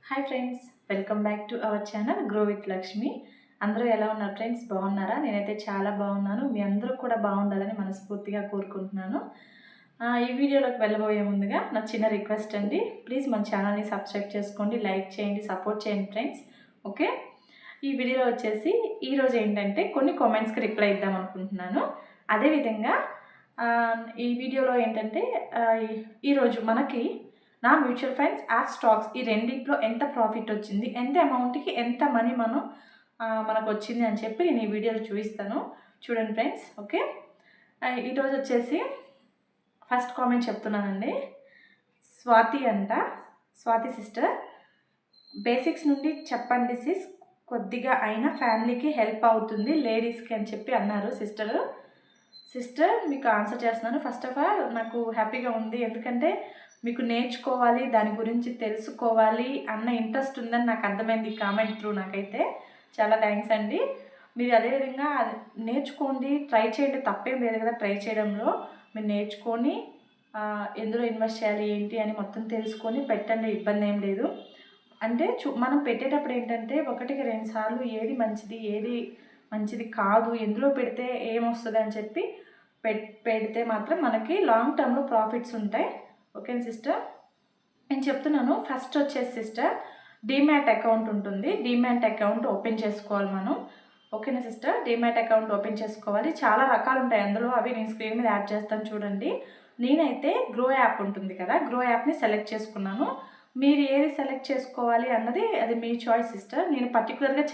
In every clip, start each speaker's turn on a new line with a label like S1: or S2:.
S1: Hi friends, welcome back to our channel grow with Lakshmi. అందరూ ఎలా ఉన్నారు ఫ్రెండ్స్? బాగున్నారా? నేనైతే చాలా బాగున్నాను. మీ అందరూ కూడా బాగుండాలని మనస్ఫూర్తిగా కోరుకుంటున్నాను. ఈ వీడియోలోకి వెళ్ళబోయే ముందుగా నా చిన్న రిక్వెస్ట్ అండి, ప్లీజ్ మన ఛానల్ని సబ్స్క్రైబ్ చేసుకోండి, లైక్ చేయండి, సపోర్ట్ చేయండి ఫ్రెండ్స్. ఓకే, ఈ వీడియోలో వచ్చేసి ఈరోజు ఏంటంటే కొన్ని కామెంట్స్కి రిప్లై ఇద్దాం అనుకుంటున్నాను. అదేవిధంగా ఈ వీడియోలో ఏంటంటే ఈరోజు మనకి నా మ్యూచువల్ ఫండ్స్ స్టాక్స్ ఈ రెండిట్లో ఎంత ప్రాఫిట్ వచ్చింది, ఎంత అమౌంట్కి ఎంత మనీ మనకు వచ్చింది అని చెప్పి నేను ఈ వీడియోలో చూపిస్తాను. చూడండి ఫ్రెండ్స్. ఓకే, ఈరోజు వచ్చేసి ఫస్ట్ కామెంట్ చెప్తున్నానండి. స్వాతి అంట, స్వాతి సిస్టర్, బేసిక్స్ నుండి చెప్పండి సిస్, కొద్దిగా అయినా ఫ్యామిలీకి హెల్ప్ అవుతుంది లేడీస్కి అని చెప్పి అన్నారు సిస్టర్ మీకు ఆన్సర్ చేస్తున్నాను. ఫస్ట్ ఆఫ్ ఆల్ నాకు హ్యాపీగా ఉంది, ఎందుకంటే మీకు నేర్చుకోవాలి, దాని గురించి తెలుసుకోవాలి అన్న ఇంట్రెస్ట్ ఉందని నాకు అర్థమైంది ఈ కామెంట్ త్రూ. నాకైతే చాలా థ్యాంక్స్ అండి. మీరు అదేవిధంగా నేర్చుకోండి, ట్రై చేయండి, తప్పేం లేదు కదా ట్రై చేయడంలో. మీరు నేర్చుకొని ఎందులో ఇన్వెస్ట్ చేయాలి ఏంటి అని మొత్తం తెలుసుకొని పెట్టండి, ఇబ్బంది ఏం లేదు. అంటే మనం పెట్టేటప్పుడు ఏంటంటే ఒకటికి 2 సార్లు ఏది మంచిది ఏది మంచిది కాదు, ఎందులో పెడితే ఏమొస్తుంది అని చెప్పి పెడితే మాత్రం మనకి లాంగ్ టర్మ్లో ప్రాఫిట్స్ ఉంటాయి. ఓకేనా సిస్టర్? నేను చెప్తున్నాను. ఫస్ట్ వచ్చేసి సిస్టర్, డీమ్యాట్ అకౌంట్ ఉంటుంది. డీమ్యాట్ అకౌంట్ ఓపెన్ చేసుకోవాలి మనం. ఓకేనా సిస్టర్? డీమ్యాట్ అకౌంట్ ఓపెన్ చేసుకోవాలి. చాలా రకాలు ఉంటాయి అందులో, అవి నేను స్క్రీన్ మీద యాడ్ చేస్తాను చూడండి. నేనైతే గ్రో యాప్ ఉంటుంది కదా, గ్రో యాప్ని సెలెక్ట్ చేసుకున్నాను. మీరు ఏది సెలెక్ట్ చేసుకోవాలి అన్నది అది మీ చాయిస్ సిస్టర్. నేను పర్టికులర్గా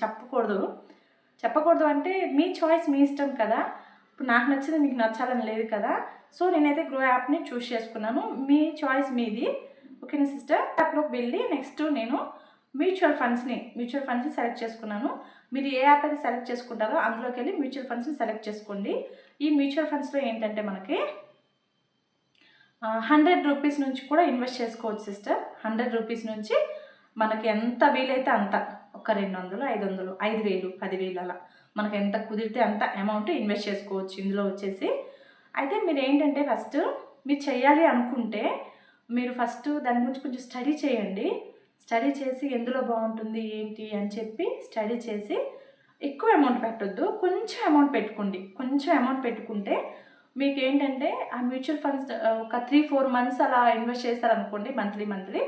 S1: చెప్పకూడదు అంటే మీ చాయిస్, మీ ఇష్టం కదా. ఇప్పుడు నాకు నచ్చింది మీకు నచ్చాలని లేదు కదా. సో నేనైతే గ్రో యాప్ని చూస్ చేసుకున్నాను. మీ చాయిస్ మీది. ఓకేనా సిస్టర్? యాప్లోకి వెళ్ళి నెక్స్ట్ నేను మ్యూచువల్ ఫండ్స్ని సెలెక్ట్ చేసుకున్నాను. మీరు ఏ యాప్ అయితే సెలెక్ట్ చేసుకుంటారో అందులోకి వెళ్ళి మ్యూచువల్ ఫండ్స్ని సెలెక్ట్ చేసుకోండి. ఈ మ్యూచువల్ ఫండ్స్లో ఏంటంటే మనకి 100 రూపీస్ నుంచి కూడా ఇన్వెస్ట్ చేసుకోవచ్చు సిస్టర్. 100 రూపీస్ నుంచి మనకి ఎంత వీలైతే అంత, ఒక 200, 500, 5000, 10,000 అలా మనకు ఎంత కుదిరితే అంత అమౌంట్ ఇన్వెస్ట్ చేసుకోవచ్చు ఇందులో వచ్చేసి. అయితే మీరు ఏంటంటే ఫస్ట్ మీరు చేయాలి అనుకుంటే మీరు ఫస్ట్ దాని గురించి కొంచెం స్టడీ చేయండి. స్టడీ చేసి ఎందులో బాగుంటుంది ఏంటి అని చెప్పి స్టడీ చేసి ఎక్కువ అమౌంట్ పెట్టొద్దు, కొంచెం అమౌంట్ పెట్టుకోండి. కొంచెం అమౌంట్ పెట్టుకుంటే మీకు ఏంటంటే ఆ మ్యూచువల్ ఫండ్స్ ఒక 3-4 మంత్స్ అలా ఇన్వెస్ట్ చేస్తారనుకోండి, మంత్లీ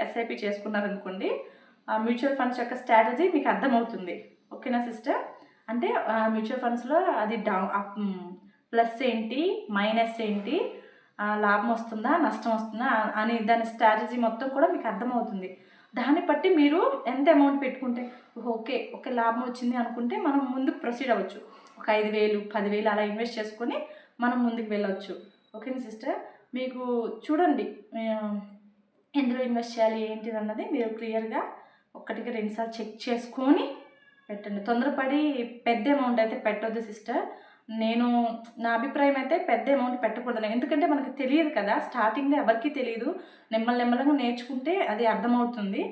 S1: ఎస్ఐపి చేసుకున్నారనుకోండి, ఆ మ్యూచువల్ ఫండ్స్ యొక్క స్ట్రాటజీ మీకు అర్థమవుతుంది. ఓకేనా సిస్టర్? అంటే మ్యూచువల్ ఫండ్స్లో అది ప్లస్ ఏంటి, మైనస్ ఏంటి, లాభం వస్తుందా, నష్టం వస్తుందా అని దాని స్ట్రాటజీ మొత్తం కూడా మీకు అర్థమవుతుంది. దాన్ని బట్టి మీరు ఎంత అమౌంట్ పెట్టుకుంటే ఓకే లాభం వచ్చింది అనుకుంటే మనం ముందుకు ప్రొసీడ్ అవ్వచ్చు. ఒక 5,000, 10,000 అలా ఇన్వెస్ట్ చేసుకొని మనం ముందుకు వెళ్ళవచ్చు. ఓకేనా సిస్టర్? మీకు చూడండి ఎందులో ఇన్వెస్ట్ చేయాలి ఏంటిది అన్నది మీరు క్లియర్గా 1-2 సార్లు చెక్ చేసుకొని పెట్టండి. తొందరపడి పెద్ద అమౌంట్ అయితే పెట్టొద్దు సిస్టర్. నా అభిప్రాయం అయితే పెద్ద అమౌంట్ పెట్టకూడదు, ఎందుకంటే మనకు తెలియదు కదా, స్టార్టింగ్లో ఎవరికీ తెలియదు. నెమ్మదిగా నేర్చుకుంటే అది అర్థమవుతుంది.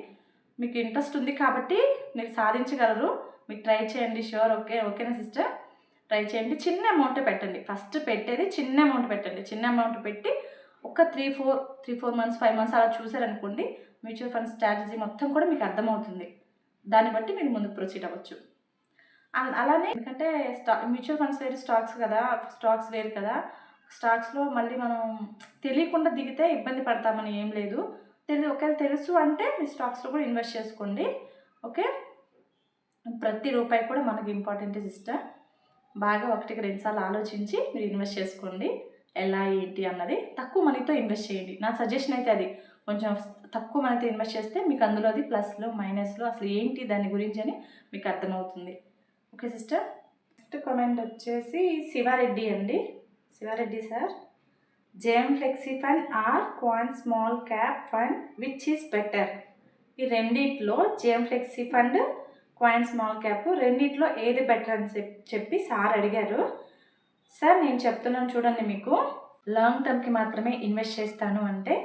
S1: మీకు ఇంట్రెస్ట్ ఉంది కాబట్టి మీరు సాధించగలరు. మీరు ట్రై చేయండి, షూర్. ఓకేనా సిస్టర్? ట్రై చేయండి. చిన్న అమౌంటే పెట్టండి. ఫస్ట్ పెట్టేది చిన్న అమౌంట్ పెట్టండి. చిన్న అమౌంట్ పెట్టి ఒక 3-4 మంత్స్ 5 మంత్స్ అలా చూసారనుకోండి, మ్యూచువల్ ఫండ్ స్ట్రాటజీ మొత్తం కూడా మీకు అర్థమవుతుంది. దాన్ని బట్టి మీరు ముందుకు ప్రొసీడ్ అవ్వచ్చు. అలానే ఎందుకంటే మ్యూచువల్ ఫండ్స్ వేరు, స్టాక్స్ వేరు కదా. స్టాక్స్లో మళ్ళీ మనం తెలియకుండా దిగితే ఇబ్బంది పడతామని ఏం లేదు. ఒకవేళ తెలుసు అంటే మీ స్టాక్స్లో కూడా ఇన్వెస్ట్ చేసుకోండి. ఓకే, ప్రతి రూపాయి కూడా మనకి ఇంపార్టెంట్ సిస్టర్. బాగా 1-2 సార్లు ఆలోచించి మీరు ఇన్వెస్ట్ చేసుకోండి. ఎలా ఏంటి అన్నది తక్కువ మనీతో ఇన్వెస్ట్ చేయండి. నా సజెషన్ అయితే అది. కొంచెం తక్కువ మనీతో ఇన్వెస్ట్ చేస్తే మీకు అందులో అది ప్లస్లో మైనస్లో అసలు ఏంటి దాని గురించి అని మీకు అర్థమవుతుంది. Okay sister? నెక్స్ట్ కామెంట్ వచ్చేసి శివారెడ్డి అండి. Sivareddy sir, JM flexi fund or quant small cap fund which is better? ఈ రెండిట్లో JM flexi fund, quant small cap రెండిట్లో ఏది బెటర్ అని చెప్పి సార్ అడిగారు. సార్ నేను చెప్తున్నాను చూడండి, మీకు లాంగ్ టర్మ్కి మాత్రమే ఇన్వెస్ట్ చేస్తాను అంటే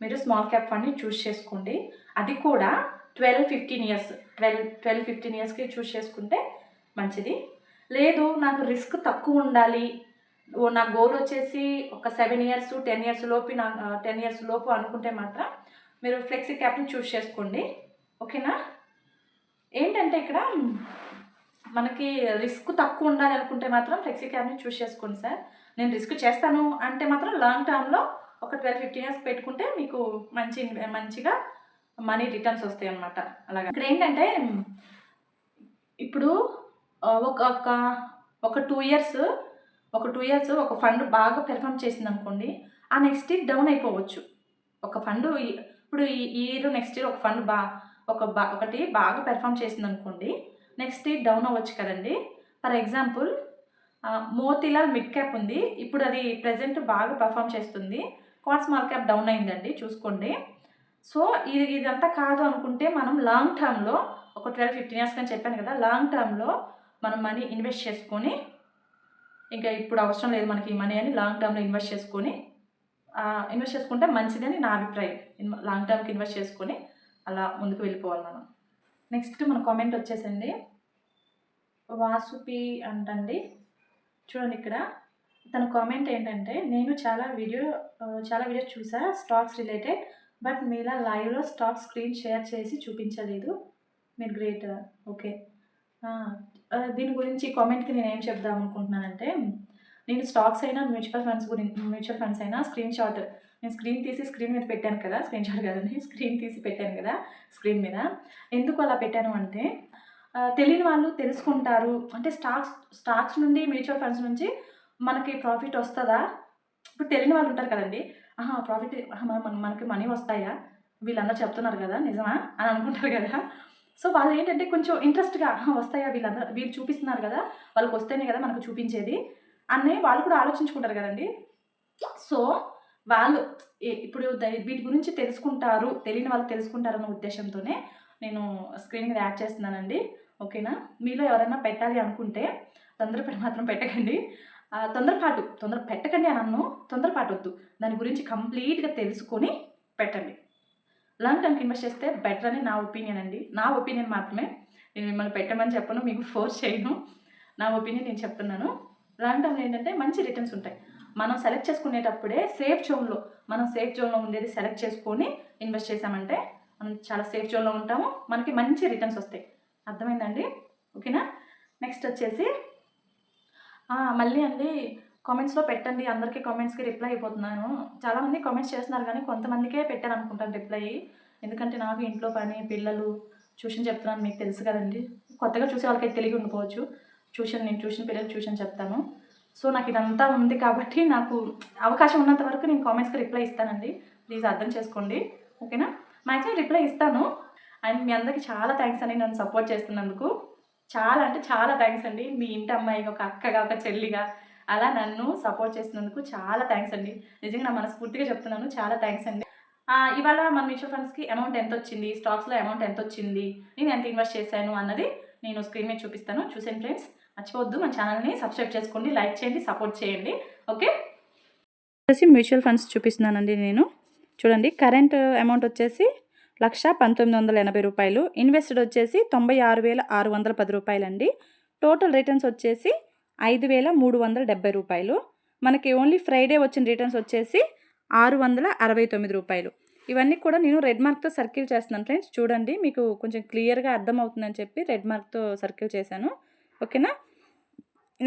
S1: మీరు స్మాల్ క్యాప్ ఫండ్ని చూస్ చేసుకోండి. అది కూడా 12-15 ఇయర్స్కి చూస్ చేసుకుంటే మంచిది. లేదు నాకు రిస్క్ తక్కువ ఉండాలి, నా గోల్ వచ్చేసి ఒక 7 years 10 years లోపు 10 years లోపు అనుకుంటే మాత్రం మీరు ఫ్లెక్సీ క్యాప్ని చూస్ చేసుకోండి. ఓకేనా. ఏంటంటే ఇక్కడ మనకి రిస్క్ తక్కువ ఉండాలి అనుకుంటే మాత్రం ఫ్లెక్సీ క్యాప్ని చూస్ చేసుకోండి సార్. నేను రిస్క్ చేస్తాను అంటే మాత్రం లాంగ్ టర్మ్లో ఒక 12-15 ఇయర్స్ పెట్టుకుంటే మీకు మంచిగా మనీ రిటర్న్స్ వస్తాయి అన్నమాట. అలాగా ఇక్కడ ఏంటంటే ఇప్పుడు ఒక 2 ఇయర్స్ ఒక ఫండ్ బాగా పెర్ఫామ్ చేసింది అనుకోండి, ఆ నెక్స్ట్ ఇయర్ డౌన్ అయిపోవచ్చు. ఒక ఫండ్ ఇప్పుడు ఈ ఇయర్ నెక్స్ట్ ఇయర్ ఒక ఫండ్ ఒకటి బాగా పెర్ఫామ్ చేసింది అనుకోండి, నెక్స్ట్ ఇయర్ డౌన్ అవ్వచ్చు కదండి. For example Motilal mid cap ఉంది, ఇప్పుడు అది ప్రెజెంట్ బాగా పెర్ఫామ్ చేస్తుంది. క్వాడ్ స్మాల్ క్యాప్ డౌన్ అయిందండి, చూసుకోండి. సో ఇదంతా కాదు అనుకుంటే మనం లాంగ్ టర్మ్లో ఒక 12-15 ఇయర్స్ అని చెప్పాను కదా, లాంగ్ టర్మ్లో మనం మనీ ఇన్వెస్ట్ చేసుకొని, ఇంకా ఇప్పుడు అవసరం లేదు మనకి ఈ మనీ అని లాంగ్ టర్మ్లో ఇన్వెస్ట్ చేసుకుంటే మంచిదని నా అభిప్రాయం. లాంగ్ టర్మ్కి ఇన్వెస్ట్ చేసుకొని అలా ముందుకు వెళ్ళిపోవాలి మనం. నెక్స్ట్ మన కామెంట్ వచ్చేసండి వాసుపి అంటండి. చూడండి ఇక్కడ తన కామెంట్ ఏంటంటే, నేను చాలా వీడియో చూసా స్టాక్స్ రిలేటెడ్, బట్ మీలా లైవ్లో స్టాక్ స్క్రీన్ షేర్ చేసి చూపించలేదు, మీరు గ్రేట్. ఓకే, దీని గురించి కామెంట్కి నేను ఏం చెప్దాం అనుకుంటున్నానంటే, నేను స్టాక్స్ అయినా మ్యూచువల్ ఫండ్స్ అయినా నేను స్క్రీన్ తీసి స్క్రీన్ మీద పెట్టాను కదా, స్క్రీన్ షాట్ కదండి, స్క్రీన్ తీసి పెట్టాను కదా స్క్రీన్ మీద. ఎందుకు అలా పెట్టాను అంటే, తెలియని వాళ్ళు తెలుసుకుంటారు. అంటే స్టాక్స్ నుండి మ్యూచువల్ ఫండ్స్ నుంచి మనకి ప్రాఫిట్ వస్తుందా, ఇప్పుడు తెలియని వాళ్ళు ఉంటారు కదండి, ప్రాఫిట్ మనకి మనీ వస్తాయా, వీళ్ళందరూ చెప్తున్నారు కదా నిజమా అని అనుకుంటారు కదా. సో వాళ్ళు ఏంటంటే కొంచెం ఇంట్రెస్ట్గా వస్తాయా, వీళ్ళు చూపిస్తున్నారు కదా, వాళ్ళకి వస్తేనే కదా మనకు చూపించేది అనే వాళ్ళు కూడా ఆలోచించుకుంటారు కదండి. సో వాళ్ళు ఇప్పుడు వీటి గురించి తెలియని వాళ్ళు తెలుసుకుంటారన్న ఉద్దేశంతోనే నేను స్క్రీన్ మీద యాడ్ చేస్తున్నానండి. ఓకేనా. మీలో ఎవరైనా పెట్టాలి అనుకుంటే తొందరపాటు మాత్రం పెట్టకండి. తొందర పెట్టకండి అని అన్ను, తొందరపాటు వద్దు. దాని గురించి కంప్లీట్గా తెలుసుకొని పెట్టండి. లాంగ్ టర్మ్కి ఇన్వెస్ట్ చేస్తే బెటర్ అని నా ఒపీనియన్ అండి. నా ఒపీనియన్ మాత్రమే, నేను మిమ్మల్ని పెట్టమని చెప్పను, మీకు ఫోర్స్ చేయను. నా ఒపీనియన్ నేను చెప్తున్నాను. లాంగ్ టర్మ్లో ఏంటంటే మంచి రిటర్న్స్ ఉంటాయి. మనం సెలెక్ట్ చేసుకునేటప్పుడే సేఫ్ జోన్లో ఉండేది సెలెక్ట్ చేసుకొని ఇన్వెస్ట్ చేసామంటే మనం చాలా సేఫ్ జోన్లో ఉంటాము, మనకి మంచి రిటర్న్స్ వస్తాయి. అర్థమైందండి. ఓకేనా. నెక్స్ట్ వచ్చేసి మళ్ళీ అండి కామెంట్స్లో పెట్టండి, అందరికీ కామెంట్స్కి రిప్లై అయిపోతున్నాను. చాలామంది కామెంట్స్ చేస్తున్నారు కానీ కొంతమందికే పెట్టాను అనుకుంటాను రిప్లై. ఎందుకంటే నాకు ఇంట్లో పని, పిల్లలు, ట్యూషన్ చెప్తున్నాను, మీకు తెలుసు కదండి. కొత్తగా చూసే వాళ్ళకైతే తెలియ ఉండిపోవచ్చు. నేను ట్యూషన్ పిల్లలు ట్యూషన్ చెప్తాను. సో నాకు ఇదంతా ఉంది కాబట్టి నాకు అవకాశం ఉన్నంత వరకు నేను కామెంట్స్కి రిప్లై ఇస్తానండి. ప్లీజ్ అర్థం చేసుకోండి. ఓకేనా. మ్యాక్సిమం రిప్లై ఇస్తాను. అండ్ మీ అందరికీ చాలా థ్యాంక్స్ అండి నన్ను సపోర్ట్ చేస్తున్నందుకు. చాలా అంటే చాలా థ్యాంక్స్ అండి. మీ ఇంటి అమ్మాయిగా, ఒక అక్కగా, ఒక చెల్లిగా అలా నన్ను సపోర్ట్ చేసినందుకు చాలా థ్యాంక్స్ అండి. నిజంగా నా మనస్ఫూర్తిగా చెప్తున్నాను, చాలా థ్యాంక్స్ అండి. ఇవాళ మన మ్యూచువల్ ఫండ్స్కి అమౌంట్ ఎంత వచ్చింది, స్టాక్స్లో అమౌంట్ ఎంత వచ్చింది, నేను ఎంత ఇన్వెస్ట్ చేశాను అన్నది నేను స్క్రీన్ మీద చూపిస్తాను. చూసాను ఫ్రెండ్స్, మర్చిపోవద్దు మన ఛానల్ని సబ్స్క్రైబ్ చేసుకోండి, లైక్ చేయండి, సపోర్ట్ చేయండి. ఓకే. మ్యూచువల్ ఫండ్స్ చూపిస్తున్నానండి నేను. చూడండి, కరెంట్ అమౌంట్ వచ్చేసి 1,1980 రూపాయలు, ఇన్వెస్టెడ్ వచ్చేసి 96,610 రూపాయలు అండి. టోటల్ రిటర్న్స్ వచ్చేసి 5,370 రూపాయలు. మనకి ఓన్లీ ఫ్రైడే వచ్చిన రిటర్న్స్ వచ్చేసి 669 రూపాయలు. ఇవన్నీ కూడా నేను రెడ్ మార్క్తో సర్కిల్ చేస్తున్నాను ఫ్రెండ్స్. చూడండి, మీకు కొంచెం క్లియర్గా అర్థమవుతుందని చెప్పి రెడ్ మార్క్తో సర్కిల్ చేశాను. ఓకేనా.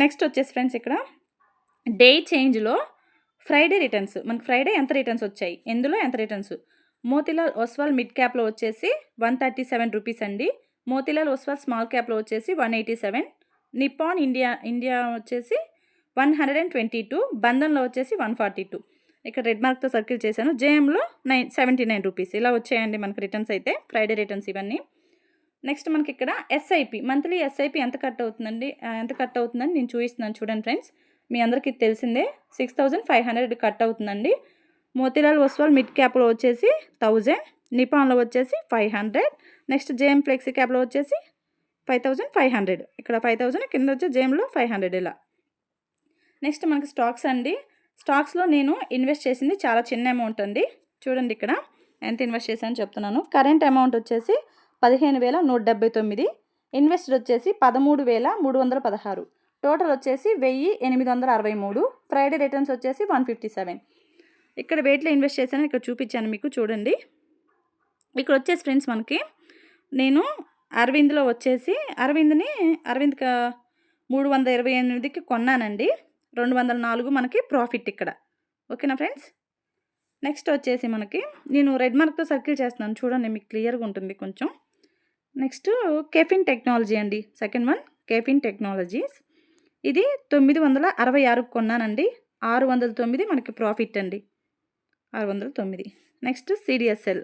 S1: నెక్స్ట్ వచ్చేసి ఫ్రెండ్స్, ఇక్కడ డే చేంజ్లో ఫ్రైడే రిటర్న్స్, మనకి ఫ్రైడే ఎంత రిటర్న్స్ వచ్చాయి, ఎందులో ఎంత రిటర్న్స్. మోతీలాల్ ఒస్వాల్ మిడ్ క్యాప్లో వచ్చేసి 137 రూపీస్ అండి. మోతీలాల్ ఒస్వాల్ స్మాల్ క్యాప్లో వచ్చేసి 187. నిప్పాన్ ఇండియా వచ్చేసి 122. బంధన్లో వచ్చేసి 142. ఇక్కడ రెడ్ మార్క్తో సర్కిల్ చేశాను. జేఎంలో 79 రూపీస్. ఇలా వచ్చాయండి మనకు రిటర్న్స్ అయితే, ఫ్రైడే రిటర్న్స్ ఇవన్నీ. నెక్స్ట్ మనకి ఇక్కడ ఎస్ఐపి, మంత్లీ ఎస్ఐపి ఎంత కట్ అవుతుందని నేను చూపిస్తున్నాను. చూడండి ఫ్రెండ్స్, మీ అందరికీ తెలిసిందే 6,500 కట్ అవుతుందండి. మోతీలాల్ ఒస్వాల్ మిడ్ క్యాప్లో వచ్చేసి 1000, నిపాన్లో వచ్చేసి 500, నెక్స్ట్ జేఎం ఫ్లెక్సీ క్యాప్లో వచ్చేసి 5,500. ఇక్కడ 5,000, కింద వచ్చి జేఎంలో 500. ఇలా నెక్స్ట్ మనకి స్టాక్స్ అండి. స్టాక్స్లో నేను ఇన్వెస్ట్ చేసింది చాలా చిన్న అమౌంట్ అండి. చూడండి ఇక్కడ ఎంత ఇన్వెస్ట్ చేశానని చెప్తున్నాను. కరెంట్ అమౌంట్ వచ్చేసి 15,179, ఇన్వెస్టెడ్ వచ్చేసి 13,316, టోటల్ వచ్చేసి 1,863, ఫ్రైడే రిటర్న్స్ వచ్చేసి 157. ఇక్కడ వెయిట్లో ఇన్వెస్ట్ చేశాను, ఇక్కడ చూపించాను మీకు. చూడండి, ఇక్కడ వచ్చేసి ఫ్రెండ్స్ మనకి నేను అరవింద్లో వచ్చేసి అరవింద్ని 328కి కొన్నానండి. 204 మనకి ప్రాఫిట్ ఇక్కడ. ఓకేనా ఫ్రెండ్స్. నెక్స్ట్ వచ్చేసి మనకి నేను రెడ్ మార్క్తో సర్కిల్ చేస్తున్నాను చూడండి, మీకు క్లియర్గా ఉంటుంది కొంచెం. నెక్స్ట్ కెఫిన్ టెక్నాలజీ అండి. Second one caffeine technologies. ఇది 966 కొన్నానండి. 609 మనకి ప్రాఫిట్ అండి. 609. నెక్స్ట్ సిడిఎస్ఎల్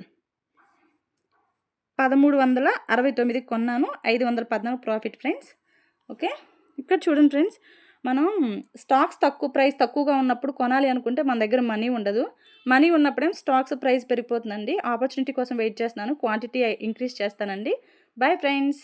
S1: 1369 కొన్నాను. 514 ప్రాఫిట్ ఫ్రెండ్స్. ఓకే, ఇక్కడ చూడండి ఫ్రెండ్స్, మనం స్టాక్స్ తక్కువగా ఉన్నప్పుడు కొనాలి అనుకుంటే మన దగ్గర మనీ ఉండదు. మనీ ఉన్నప్పుడేం స్టాక్స్ ప్రైస్ పెరిగిపోతుందండి. ఆపర్చునిటీ కోసం వెయిట్ చేస్తున్నాను. క్వాంటిటీ ఇంక్రీజ్ చేస్తానండి. Bye friends.